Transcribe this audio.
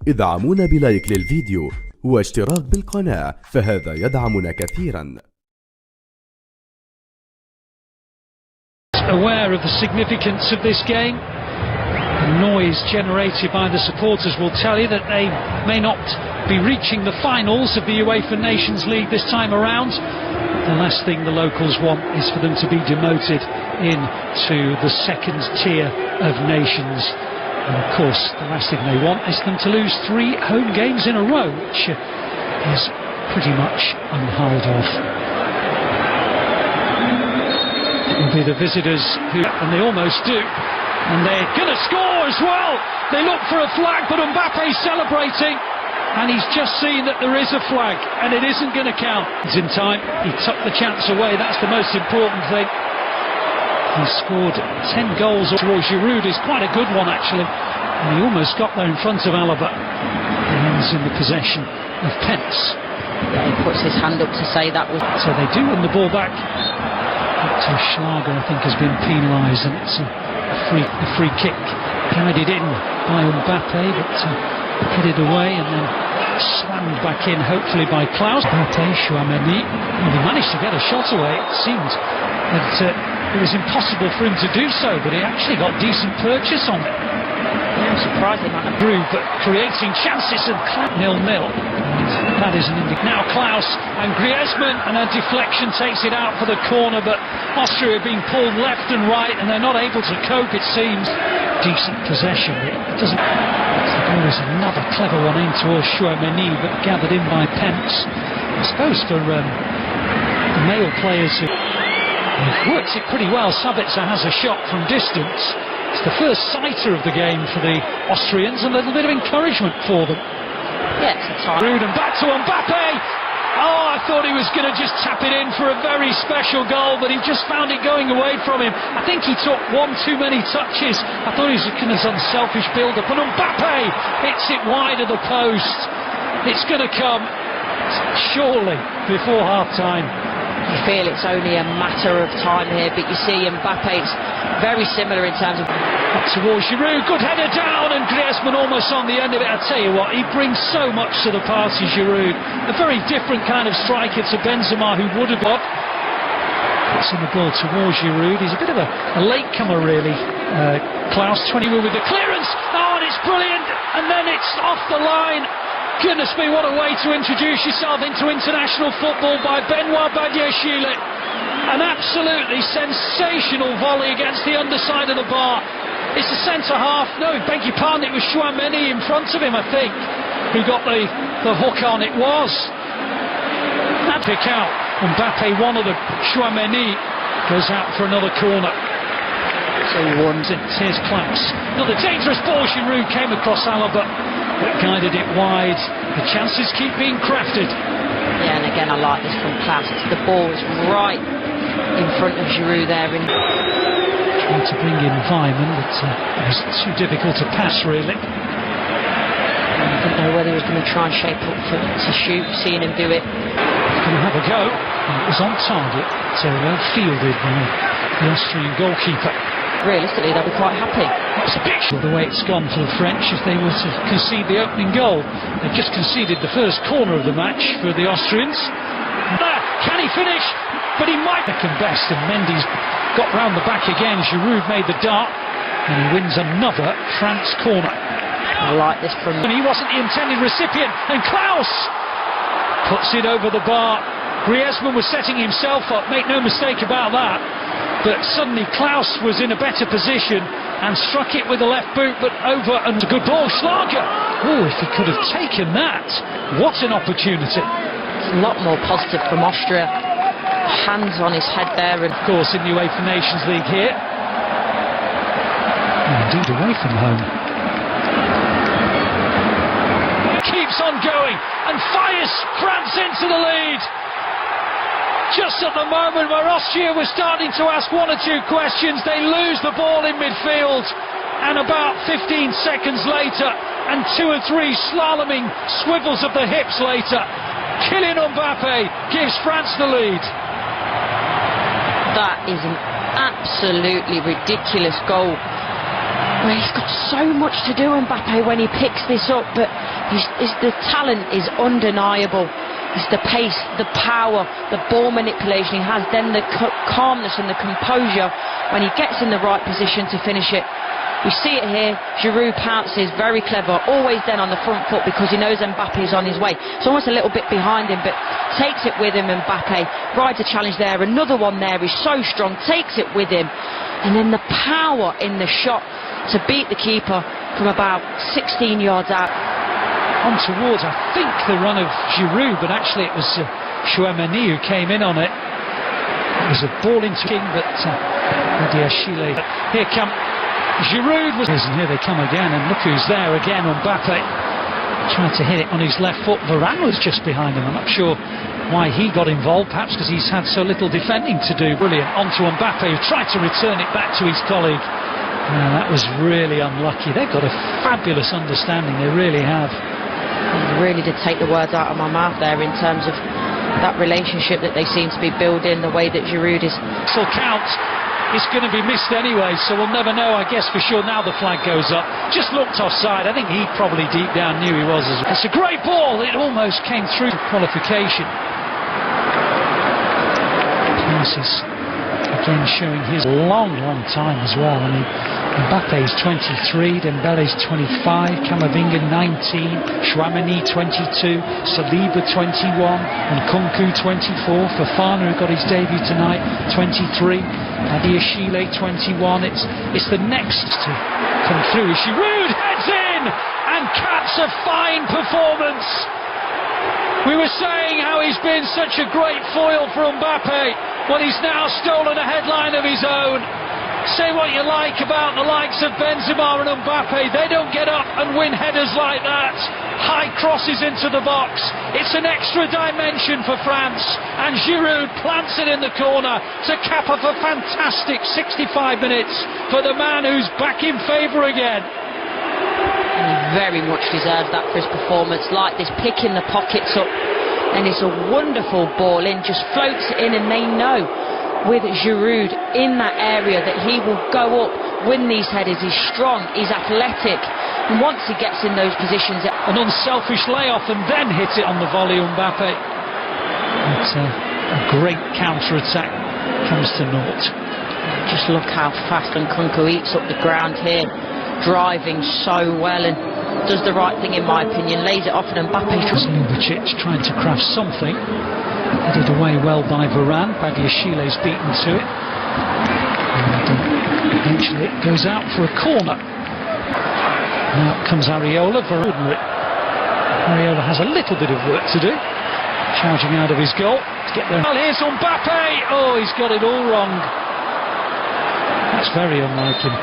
ادعمونا بلايك للفيديو واشتراك بالقناة، فهذا يدعمنا كثيرا. Aware of the significance of this game, the noise generated by the supporters will tell you that they may not be reaching the finals of the UEFA Nations League this time around. The last thing the locals want is for them to be demoted into the second tier of nations. And of course, the last thing they want is them to lose 3 home games in a row, which is pretty much unheard of. Will be the visitors who, and they almost do, and they're going to score as well. They look for a flag, but Mbappe's celebrating, and he's just seen that there is a flag, and it isn't going to count. He's in time. He took the chance away. That's the most important thing. He scored 10 goals towards Giroud. Is quite a good one actually, and he almost got there in front of Alaba. He ends in the possession of Pence. Yeah, he puts his hand up to say that was. So they do win the ball back. Schlager, I think, has been penalised, and it's a free kick guided in by Mbappe, but headed away and then slammed back in, hopefully by Klaus. Mbappe, Chouameni, well, he managed to get a shot away. It seemed that it was impossible for him to do so, but he actually got decent purchase on it. Yeah, I'm surprised he might have Improved, but creating chances, and 0-0. That is an indication. Now Klaus and Griezmann, and a deflection takes it out for the corner, but Austria are being pulled left and right, and they're not able to cope, it seems. Decent possession. It doesn't. There is another clever one in towards Chouameni, but gathered in by Pence. I suppose for the male players who works it pretty well. Sabitzer has a shot from distance. It's the first sighter of the game for the Austrians, and a little bit of encouragement for them. Yeah, it's a time. Rude, and back to Mbappe. Oh, I thought he was going to just tap it in for a very special goal, but he just found it going away from him. I think he took one too many touches. I thought he was looking at some selfish build-up, and Mbappe hits it wide of the post. It's going to come, surely, before half-time. You feel it's only a matter of time here, but you see Mbappe's very similar in terms of. Up towards Giroud, good header down, and Griezmann almost on the end of it. I tell you what, he brings so much to the party, Giroud. A very different kind of striker to Benzema, who would have got. Puts in the ball towards Giroud. He's a bit of a latecomer, really. Klaus 20 with the clearance. Oh, and it's brilliant, and then it's off the line. Goodness me, what a way to introduce yourself into international football by Benoit Badiashile. An absolutely sensational volley against the underside of the bar. It's the centre-half. No, beg your pardon, it was Chouameni in front of him, I think, who got the hook on. It was. That pick out. Mbappe, one of the Chouameni, goes out for another corner. So he won. Here's Klaus. Another dangerous ball. Giroud came across Alaba, but guided it wide. The chances keep being crafted. Yeah, and again, I like this from Klaus. The ball is right in front of Giroud there. Tried to bring in Weimann, but it was too difficult to pass, really. I didn't know whether he was going to try and shape up to shoot, seeing him do it. He's going to have a go. It was on target, so well fielded by the Austrian goalkeeper. Realistically, they'll be quite happy. It's a picture of the way it's gone for the French if they were to concede the opening goal. They've just conceded the first corner of the match for the Austrians. Can he finish? But he might second best, and Mendy's got round the back again. Giroud made the dart, and he wins another France corner. I like this from. And he wasn't the intended recipient, and Klaus puts it over the bar. Griezmann was setting himself up, make no mistake about that. But suddenly Klaus was in a better position and struck it with the left boot, but over, and a good ball. Schlager. Oh, if he could have taken that, what an opportunity. It's a lot more positive from Austria. Hands on his head there, and of course in the UEFA Nations League here. Indeed, away from home. Keeps on going and fires France into the lead. Just at the moment where Austria was starting to ask 1 or 2 questions, they lose the ball in midfield, and about 15 seconds later, and 2 or 3 slaloming swivels of the hips later, Kylian Mbappe gives France the lead. That is an absolutely ridiculous goal. Well, he's got so much to do, Mbappe, when he picks this up, but the talent is undeniable. It's the pace, the power, the ball manipulation he has, then the calmness and the composure when he gets in the right position to finish it. We see it here. Giroud pounces, very clever, always then on the front foot because he knows Mbappe is on his way. It's almost a little bit behind him, but takes it with him. Mbappe rides a challenge there. Another one there. He's so strong, takes it with him. And then the power in the shot to beat the keeper from about 16 yards out. On towards, I think, the run of Giroud, but actually it was Chouameni who came in on it. It was a ball into King, but here come Giroud and here they come again, and look who's there again. Mbappe trying to hit it on his left foot. Varane was just behind him. I'm not sure why he got involved, perhaps because he's had so little defending to do. Brilliant, onto Mbappe, who tried to return it back to his colleague. That was really unlucky. They've got a fabulous understanding, they really have. You really did take the words out of my mouth there in terms of that relationship that they seem to be building, the way that Giroud is. Full count. It's going to be missed anyway, so we'll never know, I guess, for sure. Now the flag goes up. Just looked offside. I think he probably deep down knew he was as well. It's a great ball. It almost came through qualification. Passes. Again showing his long time as well. I mean, Mbappe's 23, Dembele's 25, Camavinga 19, Chouameni 22, Saliba 21, and Nkunku 24, Fofana, who got his debut tonight, 23, Badiashile 21. It's the next to come through. Giroud heads in and caps a fine performance. We were saying how he's been such a great foil for Mbappe. Well, he's now stolen a headline of his own. Say what you like about the likes of Benzema and Mbappe, they don't get up and win headers like that. High crosses into the box. It's an extra dimension for France, and Giroud plants it in the corner to cap off a fantastic 65 minutes for the man who's back in favour again. And he very much deserves that for his performance, like this, picking the pockets up, and it's a wonderful ball in, just floats it in, and they know with Giroud in that area that he will go up, win these headers. He's strong, he's athletic, and once he gets in those positions, an unselfish layoff and then hit it on the volley. Mbappe, it's a great counter-attack, comes to naught. Just look how fast Nkunku eats up the ground here, driving so well and does the right thing in my opinion, lays it off and Mbappe. Ljubicic trying to craft something, headed away well by Varane. Badiashile's beaten to it, and eventually it goes out for a corner. Now comes Areola. Areola has a little bit of work to do, charging out of his goal to get there. Well, here's Mbappe. Oh, he's got it all wrong. That's very unlike him.